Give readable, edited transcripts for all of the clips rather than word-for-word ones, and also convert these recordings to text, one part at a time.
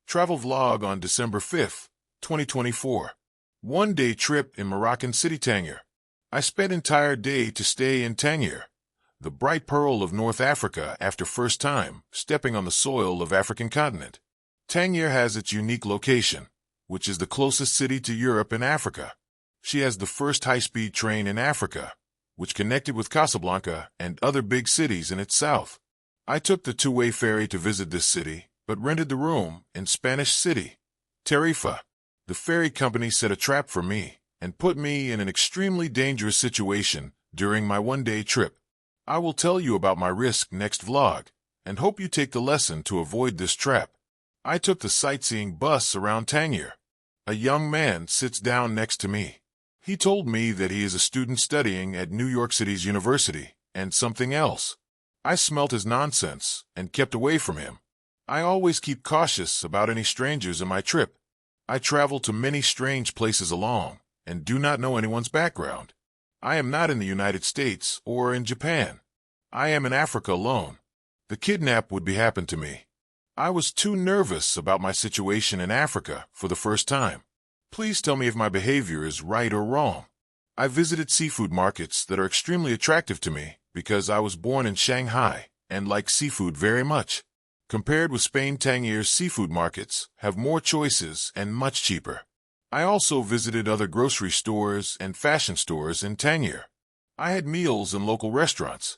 Travel vlog on December 5th, 2024. One-day trip in Moroccan city Tangier. I spent entire day to stay in Tangier, the bright pearl of North Africa after first time stepping on the soil of African continent. Tangier has its unique location, which is the closest city to Europe and Africa. She has the first high-speed train in Africa, which connected with Casablanca and other big cities in its south. I took the two-way ferry to visit this city, but rented the room in Spanish city, Tarifa. The ferry company set a trap for me and put me in an extremely dangerous situation during my one-day trip. I will tell you about my risk next vlog, and hope you take the lesson to avoid this trap. I took the sightseeing bus around Tangier. A young man sits down next to me. He told me that he is a student studying at New York City's university, and something else. I smelt his nonsense and kept away from him. I always keep cautious about any strangers in my trip. I travel to many strange places alone, and do not know anyone's background. I am not in the United States or in Japan. I am in Africa alone. The kidnap would be happen to me. I was too nervous about my situation in Africa for the first time. Please tell me if my behavior is right or wrong. I visited seafood markets that are extremely attractive to me because I was born in Shanghai and like seafood very much. Compared with Spain Tangier's seafood markets, have more choices and much cheaper. I also visited other grocery stores and fashion stores in Tangier. I had meals in local restaurants.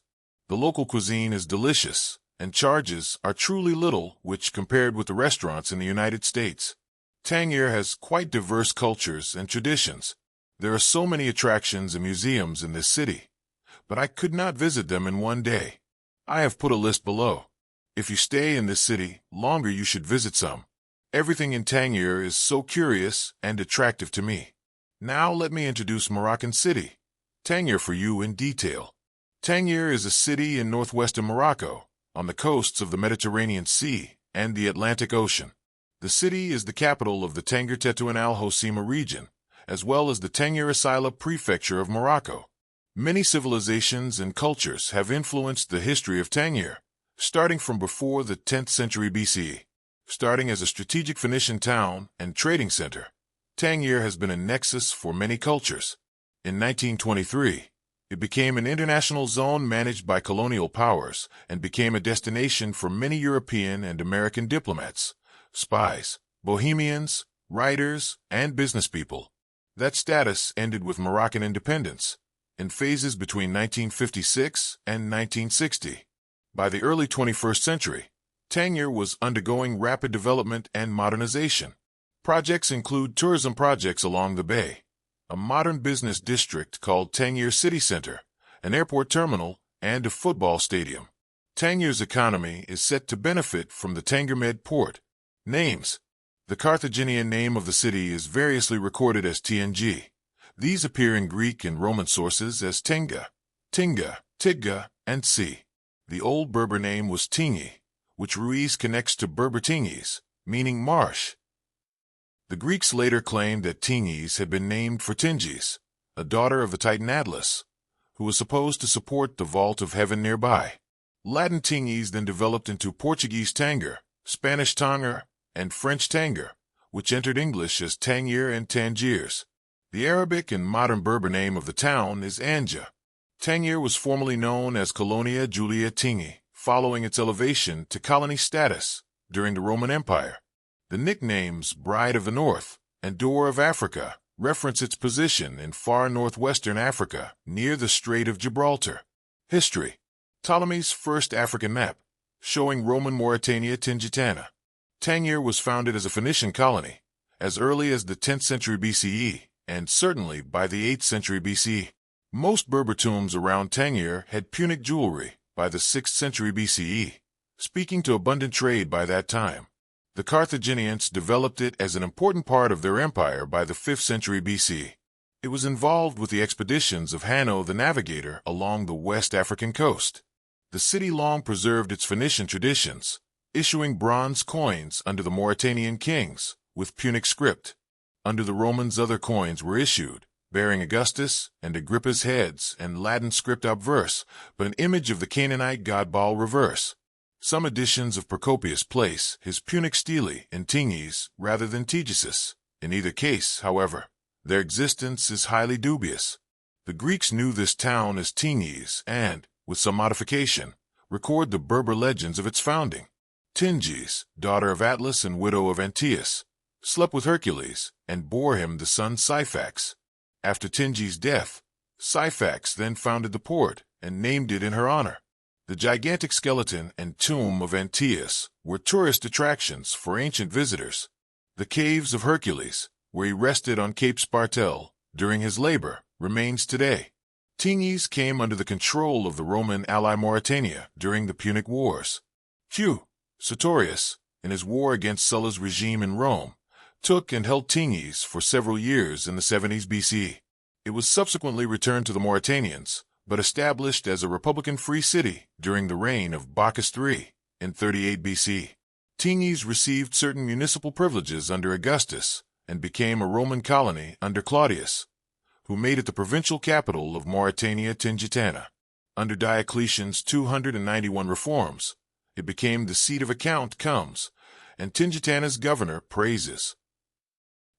The local cuisine is delicious, and charges are truly little which compared with the restaurants in the United States. Tangier has quite diverse cultures and traditions. There are so many attractions and museums in this city, but I could not visit them in one day. I have put a list below. If you stay in this city longer, you should visit some. Everything in Tangier is so curious and attractive to me. Now let me introduce Moroccan city, Tangier, for you in detail. Tangier is a city in northwestern Morocco, on the coasts of the Mediterranean Sea and the Atlantic Ocean. The city is the capital of the Tangier Tetuan Al-Hoceima region, as well as the Tangier Asila prefecture of Morocco. Many civilizations and cultures have influenced the history of Tangier, starting from before the 10th century BCE. Starting as a strategic Phoenician town and trading center, Tangier has been a nexus for many cultures. In 1923, it became an international zone managed by colonial powers and became a destination for many European and American diplomats, spies, bohemians, writers, and business people. That status ended with Moroccan independence, in phases between 1956 and 1960. By the early 21st century, Tangier was undergoing rapid development and modernization. Projects include tourism projects along the bay, a modern business district called Tangier City Center, an airport terminal, and a football stadium. Tangier's economy is set to benefit from the Tangier-Med port. Names. The Carthaginian name of the city is variously recorded as TNG. These appear in Greek and Roman sources as Tenga, Tinga, Tigga, and Si. The old Berber name was Tingi, which Ruiz connects to Berber Tingis, meaning marsh. The Greeks later claimed that Tingis had been named for Tingis, a daughter of the Titan Atlas, who was supposed to support the vault of heaven nearby. Latin Tingis then developed into Portuguese Tanger, Spanish Tanger, and French Tanger, which entered English as Tangier and Tangiers. The Arabic and modern Berber name of the town is Anja. Tangier was formerly known as Colonia Julia Tingi, following its elevation to colony status during the Roman Empire. The nicknames Bride of the North and Door of Africa reference its position in far northwestern Africa near the Strait of Gibraltar. History. Ptolemy's first African map, showing Roman Mauritania Tingitana. Tangier was founded as a Phoenician colony as early as the 10th century BCE and certainly by the 8th century BCE. Most Berber tombs around Tangier had Punic jewelry by the 6th century BCE, speaking to abundant trade by that time. The Carthaginians developed it as an important part of their empire by the 5th century BC. It was involved with the expeditions of Hanno the Navigator along the West African coast. The city long preserved its Phoenician traditions, issuing bronze coins under the Mauritanian kings with Punic script. Under the Romans, other coins were issued, bearing Augustus and Agrippa's heads and Latin script obverse, but an image of the Canaanite god Baal reverse. Some editions of Procopius place his Punic stele in Tingis rather than Tigesis. In either case, however, their existence is highly dubious. The Greeks knew this town as Tingis and, with some modification, record the Berber legends of its founding. Tingis, daughter of Atlas and widow of Antaeus, slept with Hercules and bore him the son Syphax. After Tingis' death, Syphax then founded the port and named it in her honor. The gigantic skeleton and tomb of Antaeus were tourist attractions for ancient visitors. The caves of Hercules, where he rested on Cape Spartel during his labor, remains today. Tingis came under the control of the Roman ally Mauritania during the Punic Wars. Q. Sertorius, in his war against Sulla's regime in Rome, took and held Tingis for several years in the 70s BC. It was subsequently returned to the Mauritanians, but established as a republican free city during the reign of Bacchus III in 38 BC. Tingis received certain municipal privileges under Augustus and became a Roman colony under Claudius, who made it the provincial capital of Mauritania Tingitana. Under Diocletian's 291 reforms, it became the seat of Account Comes, and Tingitana's governor praises.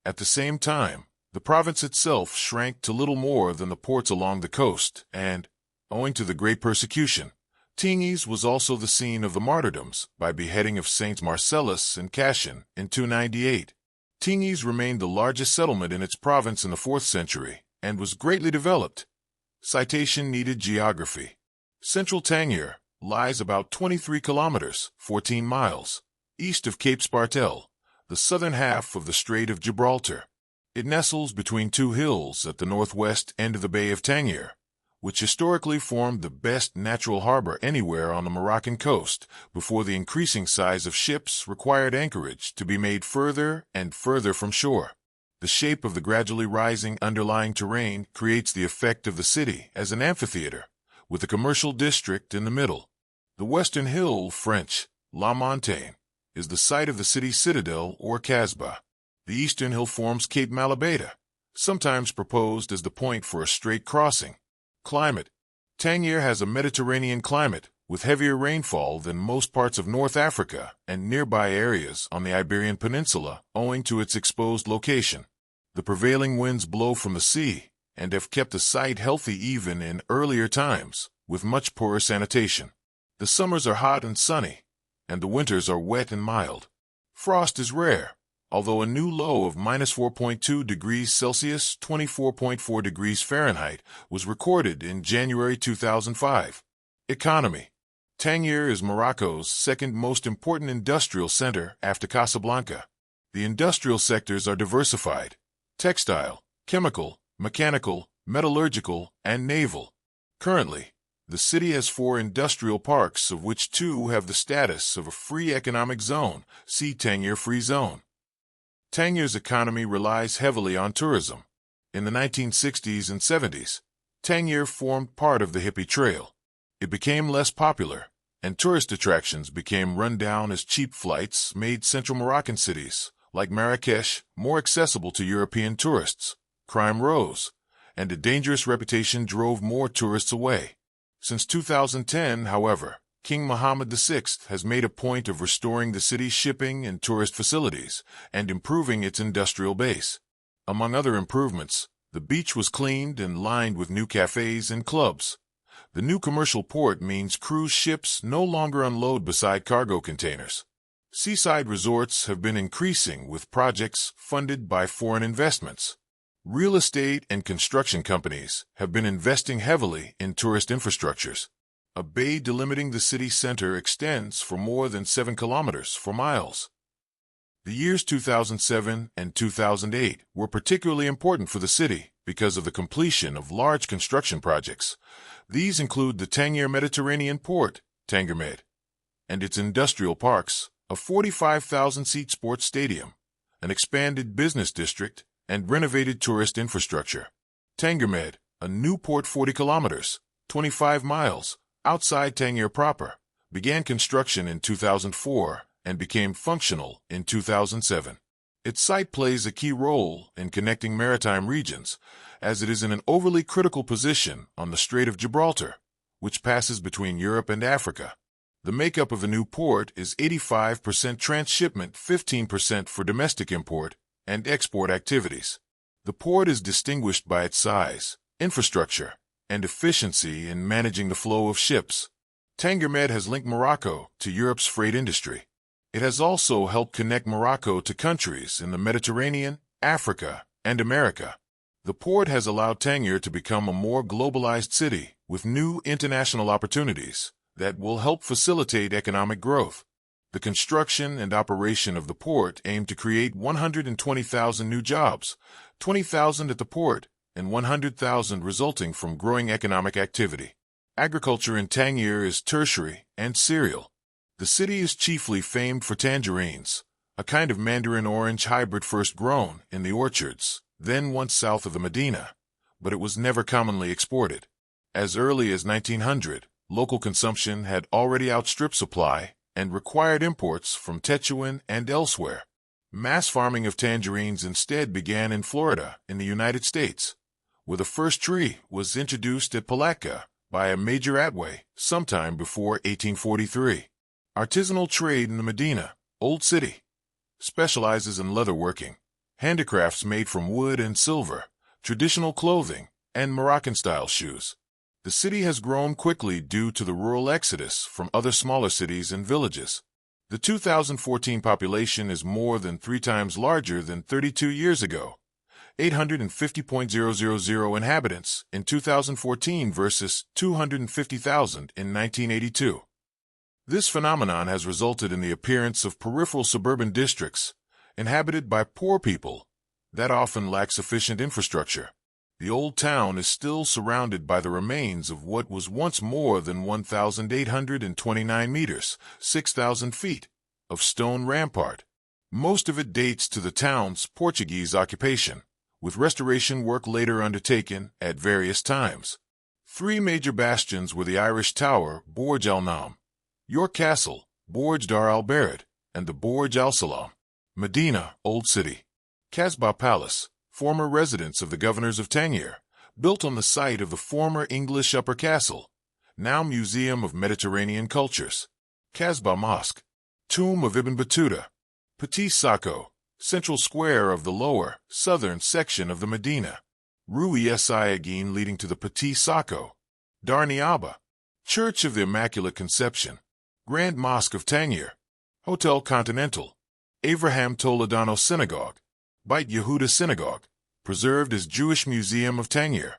At the same time, the province itself shrank to little more than the ports along the coast, and, owing to the great persecution, Tingis was also the scene of the martyrdoms by beheading of Saints Marcellus and Cassian in 298. Tingis remained the largest settlement in its province in the 4th century and was greatly developed. Citation needed geography. Central Tangier lies about 23 kilometers, 14 miles, east of Cape Spartel, the southern half of the Strait of Gibraltar. It nestles between two hills at the northwest end of the Bay of Tangier, which historically formed the best natural harbor anywhere on the Moroccan coast before the increasing size of ships required anchorage to be made further and further from shore. The shape of the gradually rising underlying terrain creates the effect of the city as an amphitheater, with a commercial district in the middle. The western hill, French, La Montagne, is the site of the city's citadel or Casbah. The eastern hill forms Cape Malabeda, sometimes proposed as the point for a strait crossing. Climate. Tangier has a Mediterranean climate, with heavier rainfall than most parts of North Africa and nearby areas on the Iberian Peninsula owing to its exposed location. The prevailing winds blow from the sea and have kept the site healthy even in earlier times, with much poorer sanitation. The summers are hot and sunny, and the winters are wet and mild. Frost is rare, although a new low of -4.2 degrees Celsius (24.4 degrees Fahrenheit) was recorded in January 2005. Economy. Tangier is Morocco's second most important industrial center after Casablanca. The industrial sectors are diversified: textile, chemical, mechanical, metallurgical, and naval. Currently, the city has 4 industrial parks, of which 2 have the status of a free economic zone, see Tangier Free Zone. Tangier's economy relies heavily on tourism. In the 1960s and 70s, Tangier formed part of the hippie trail. It became less popular, and tourist attractions became run down as cheap flights made central Moroccan cities, like Marrakesh, more accessible to European tourists. Crime rose, and a dangerous reputation drove more tourists away. Since 2010, however, King Mohammed VI has made a point of restoring the city's shipping and tourist facilities and improving its industrial base. Among other improvements, the beach was cleaned and lined with new cafes and clubs. The new commercial port means cruise ships no longer unload beside cargo containers. Seaside resorts have been increasing with projects funded by foreign investments. Real estate and construction companies have been investing heavily in tourist infrastructures. A bay delimiting the city center extends for more than 7 kilometers 4 miles. The years 2007 and 2008 were particularly important for the city because of the completion of large construction projects. These include the Tangier Mediterranean Port, Tangiermed, and its industrial parks, a 45,000-seat sports stadium, an expanded business district, and renovated tourist infrastructure. Tangiermed, a new port 40 kilometers, 25 miles, outside Tangier proper, began construction in 2004 and became functional in 2007. Its site plays a key role in connecting maritime regions, as it is in an overly critical position on the Strait of Gibraltar, which passes between Europe and Africa. The makeup of the new port is 85% transshipment, 15% for domestic import and export activities. The port is distinguished by its size, infrastructure, and efficiency in managing the flow of ships. Tangier Med has linked Morocco to Europe's freight industry. It has also helped connect Morocco to countries in the Mediterranean, Africa, and America. The port has allowed Tangier to become a more globalized city with new international opportunities that will help facilitate economic growth. The construction and operation of the port aim to create 120,000 new jobs, 20,000 at the port, and 100,000 resulting from growing economic activity. Agriculture in Tangier is tertiary and cereal. The city is chiefly famed for tangerines, a kind of mandarin orange hybrid first grown in the orchards, then once south of the Medina, but it was never commonly exported. As early as 1900, local consumption had already outstripped supply and required imports from Tetuan and elsewhere. Mass farming of tangerines instead began in Florida, in the United States, where the first tree was introduced at Palatka by a major Atway sometime before 1843. Artisanal trade in the Medina, Old City, specializes in leatherworking, handicrafts made from wood and silver, traditional clothing, and Moroccan-style shoes. The city has grown quickly due to the rural exodus from other smaller cities and villages. The 2014 population is more than 3 times larger than 32 years ago, 850,000 inhabitants in 2014 versus 250,000 in 1982. This phenomenon has resulted in the appearance of peripheral suburban districts inhabited by poor people that often lack sufficient infrastructure. The old town is still surrounded by the remains of what was once more than 1,829 meters, 6,000 feet, of stone rampart. Most of it dates to the town's Portuguese occupation, with restoration work later undertaken at various times. 3 major bastions were the Irish Tower, Borj al-Nam, York Castle, Borj Dar al-Bared, and the Borj al-Salam. Medina, Old City. Casbah Palace, former residence of the governors of Tangier, built on the site of the former English Upper Castle, now Museum of Mediterranean Cultures. Casbah Mosque, Tomb of Ibn Battuta. Petit Sacco, central square of the lower, southern section of the Medina. Rue Sayyagin leading to the Petit Sacco. Dar Niaba, Church of the Immaculate Conception. Grand Mosque of Tangier. Hotel Continental. Avraham Toledano Synagogue. Beit Yehuda Synagogue, preserved as Jewish Museum of Tangier.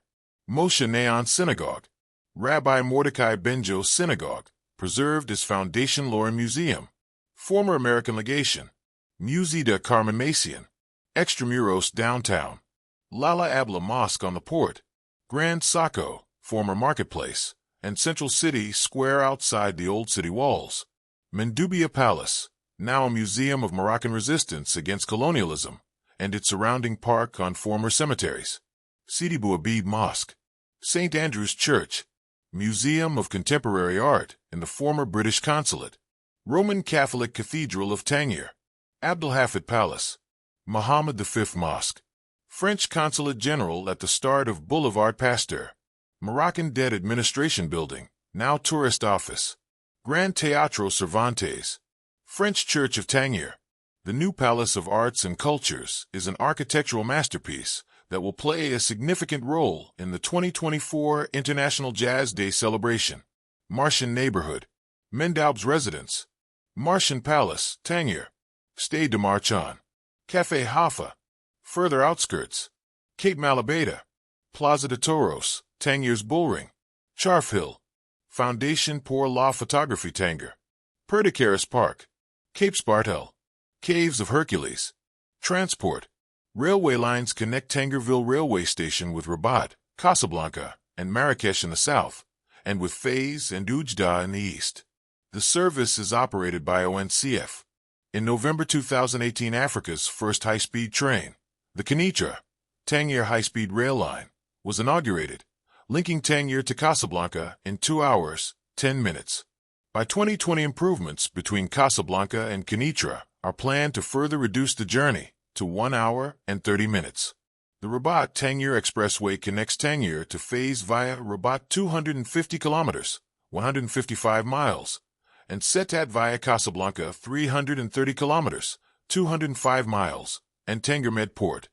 Moshe Neon Synagogue. Rabbi Mordecai Benjo Synagogue, preserved as Foundation Loren Museum. Former American Legation. Musée de Carmen Macian. Extramuros Downtown. Lala Abla Mosque on the Port. Grand Sacco, former marketplace, and Central City Square outside the old city walls. Mendubia Palace, now a museum of Moroccan resistance against colonialism, and its surrounding park on former cemeteries. Sidi Bou Habib Mosque. St. Andrew's Church. Museum of Contemporary Art in the former British Consulate. Roman Catholic Cathedral of Tangier. Abdelhafid Palace. Muhammad V Mosque. French Consulate General at the start of Boulevard Pasteur. Moroccan Debt Administration Building, now Tourist Office. Grand Teatro Cervantes. French Church of Tangier. The new Palace of Arts and Cultures is an architectural masterpiece that will play a significant role in the 2024 International Jazz Day celebration. Martian Neighborhood. Mendaub's Residence. Martian Palace, Tangier. Stade de Marchand. Café Haifa. Further outskirts. Cape Malabeda. Plaza de Toros, Tangier's Bullring. Charf Hill. Foundation pour la Photography Tangier. Perdicaris Park. Cape Spartel. Caves of Hercules. Transport. Railway lines connect Tangierville Railway Station with Rabat, Casablanca, and Marrakesh in the south, and with Fez and Oujda in the east. The service is operated by ONCF. In November 2018, Africa's first high-speed train, the Kenitra, Tangier High-Speed Rail Line, was inaugurated, linking Tangier to Casablanca in 2 hours, 10 minutes. By 2020, improvements between Casablanca and Kenitra are planned to further reduce the journey to 1 hour and 30 minutes. The Rabat-Tangier Expressway connects Tangier to Fez via Rabat 250 kilometers, 155 miles, and Setat via Casablanca 330 kilometers, 205 miles, and Tangier Med Port.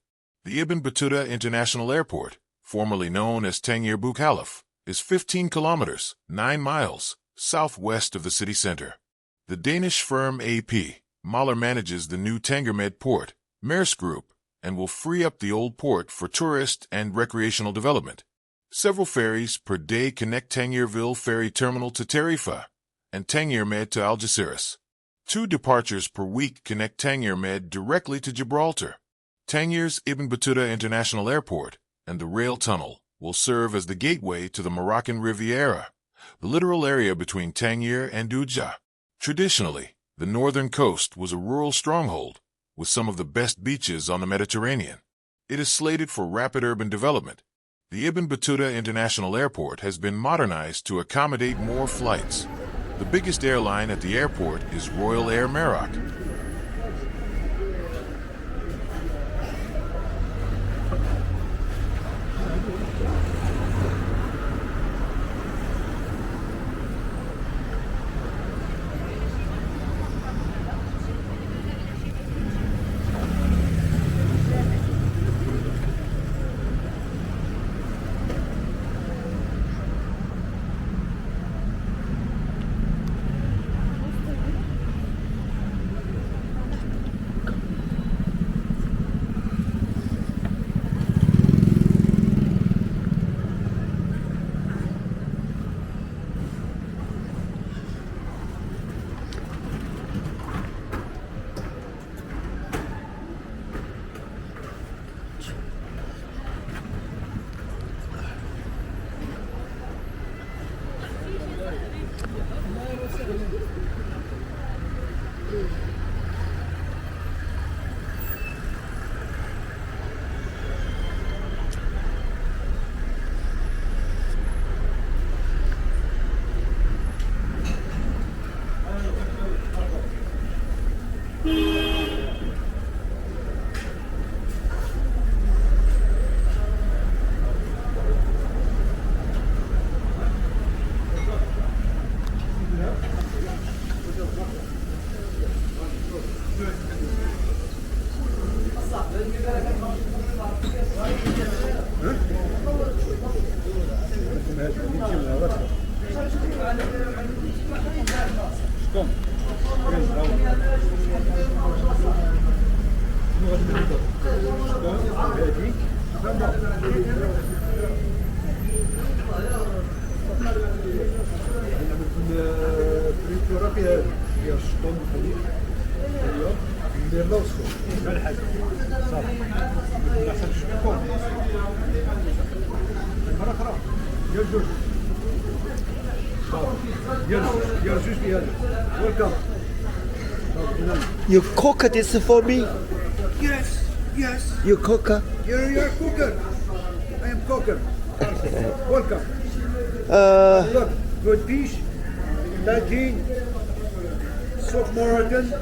The Ibn Battuta International Airport, formerly known as Tangier Bou Khalaf, is 15 kilometers, 9 miles, southwest of the city center. The Danish firm AP Mahler manages the new Tangier Med Port, Maersk Group, and will free up the old port for tourist and recreational development. Several ferries per day connect Tangierville Ferry Terminal to Tarifa and Tangier Med to Algeciras. 2 departures per week connect Tangier Med directly to Gibraltar. Tangier's Ibn Battuta International Airport and the rail tunnel will serve as the gateway to the Moroccan Riviera, the littoral area between Tangier and Oujda. Traditionally, the northern coast was a rural stronghold with some of the best beaches on the Mediterranean. It is slated for rapid urban development. The Ibn Battuta International Airport has been modernized to accommodate more flights. The biggest airline at the airport is Royal Air Maroc. Welcome. You cook this for me? Yes, yes. You cook? You're cooker. I am cooker. Welcome. Look, good fish, tagine, soup Moroccan,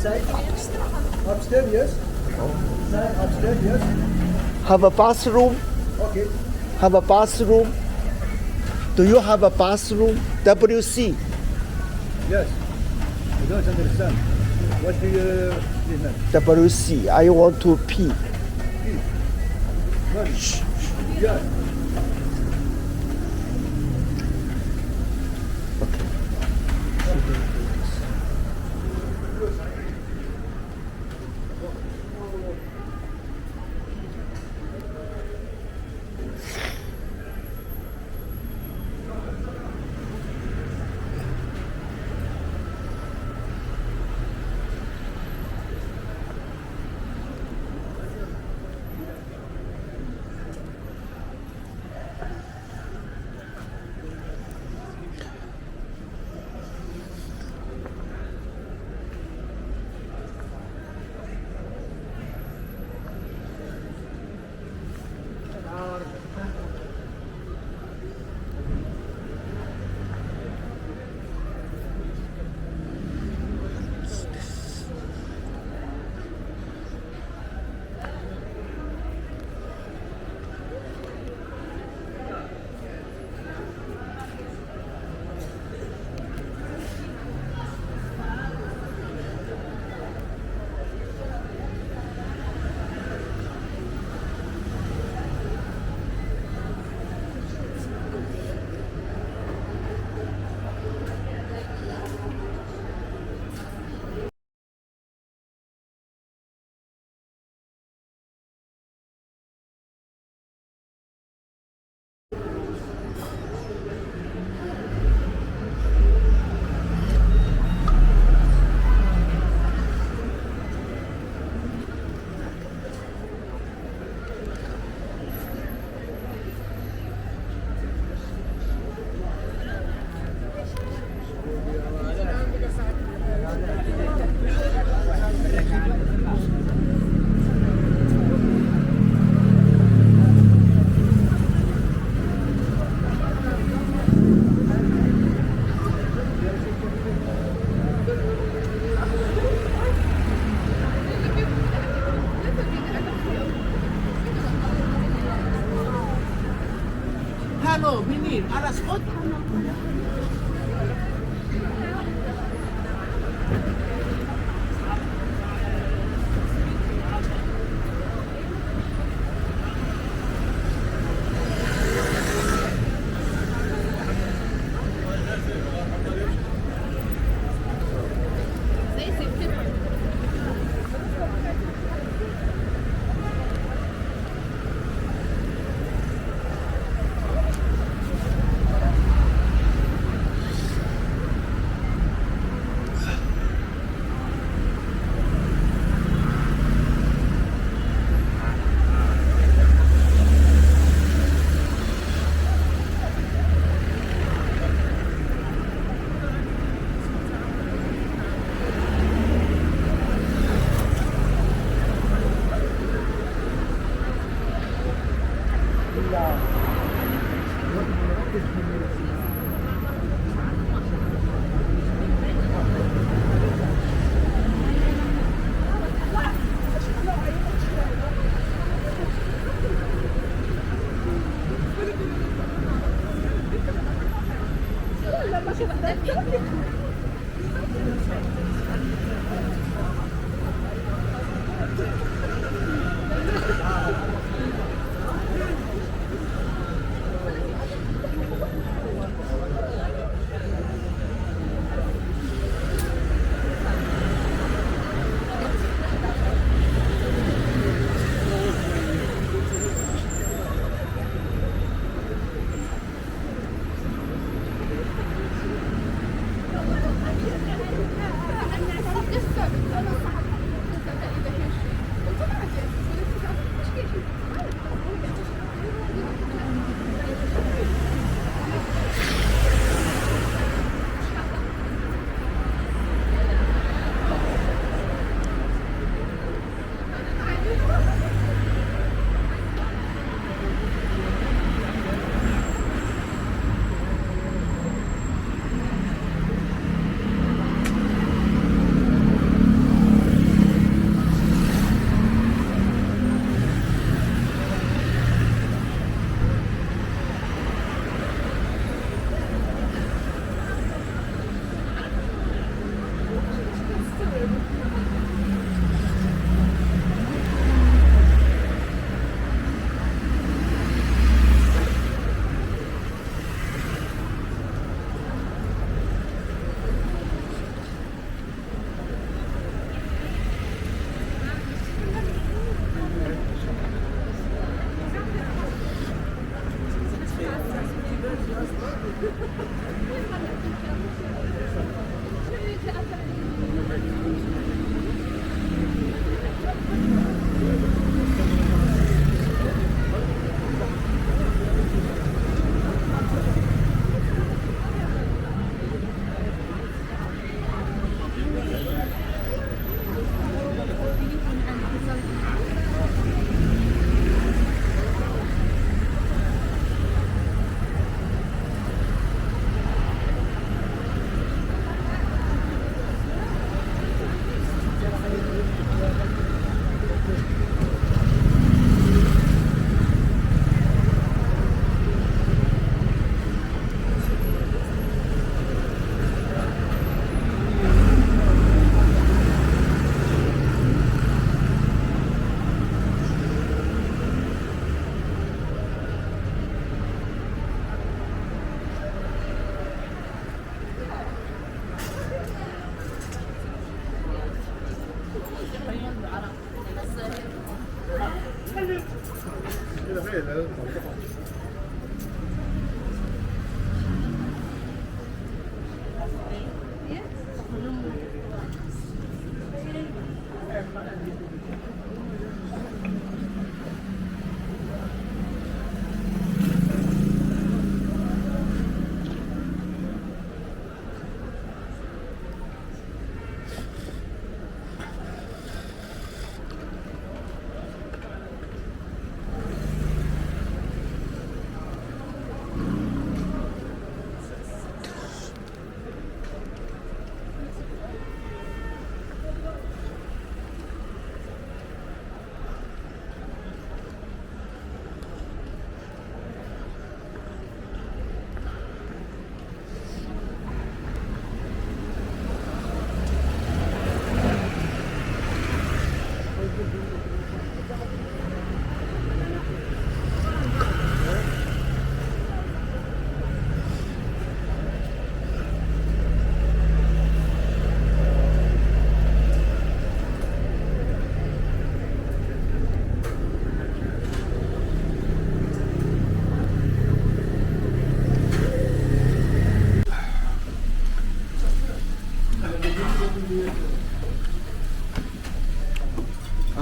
Inside? Upstairs, yes. Upstairs, yes. Have a bathroom? Okay. Have a bathroom? Do you have a bathroom? WC. Yes. I don't understand. What do you mean? WC. I want to pee. Yeah. Hallo, meneer, alles goed?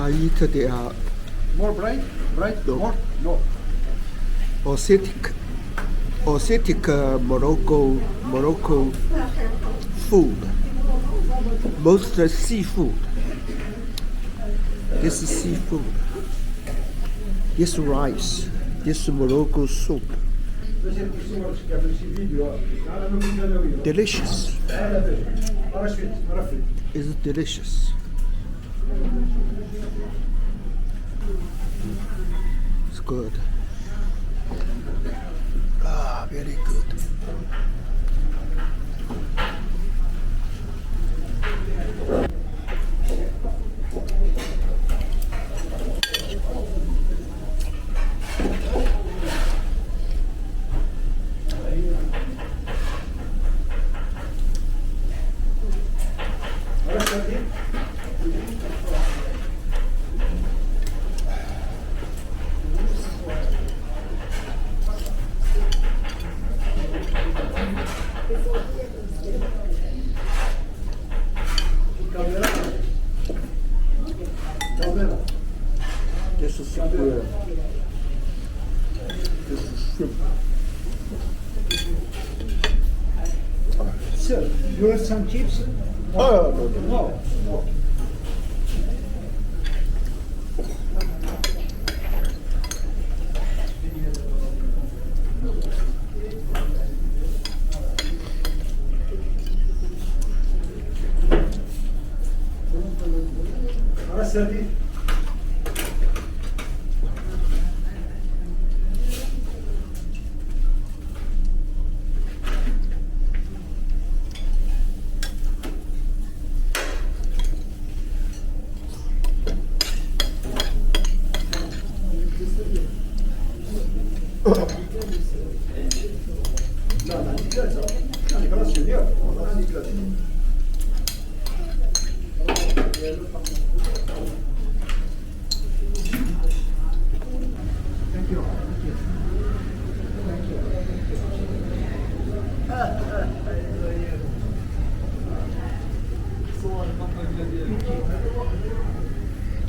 I eat the More bright? Bright? No. More? No. authentic Morocco food. Most seafood. This is seafood. This rice. This Morocco soup. Delicious. It's delicious. It's good. Ah, very good. This is shrimp. This is shrimp. Sir, you want some chips? Oh, no, no. No. No. Sardine.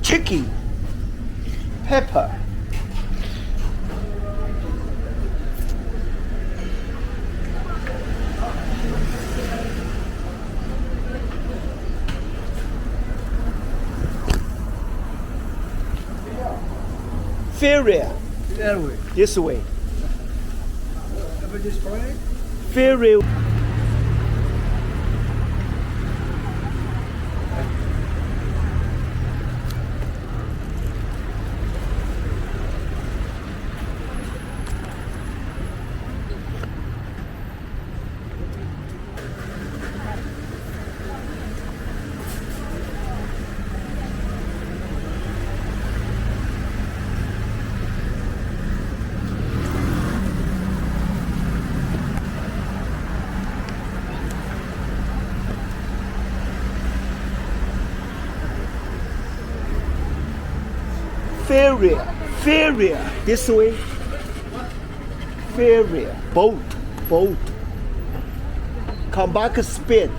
Chicken, pepper, ferry, Airway. this way, Ever this Friday? ferry. Ferry. This way. Ferry. Boat. Come back Spain.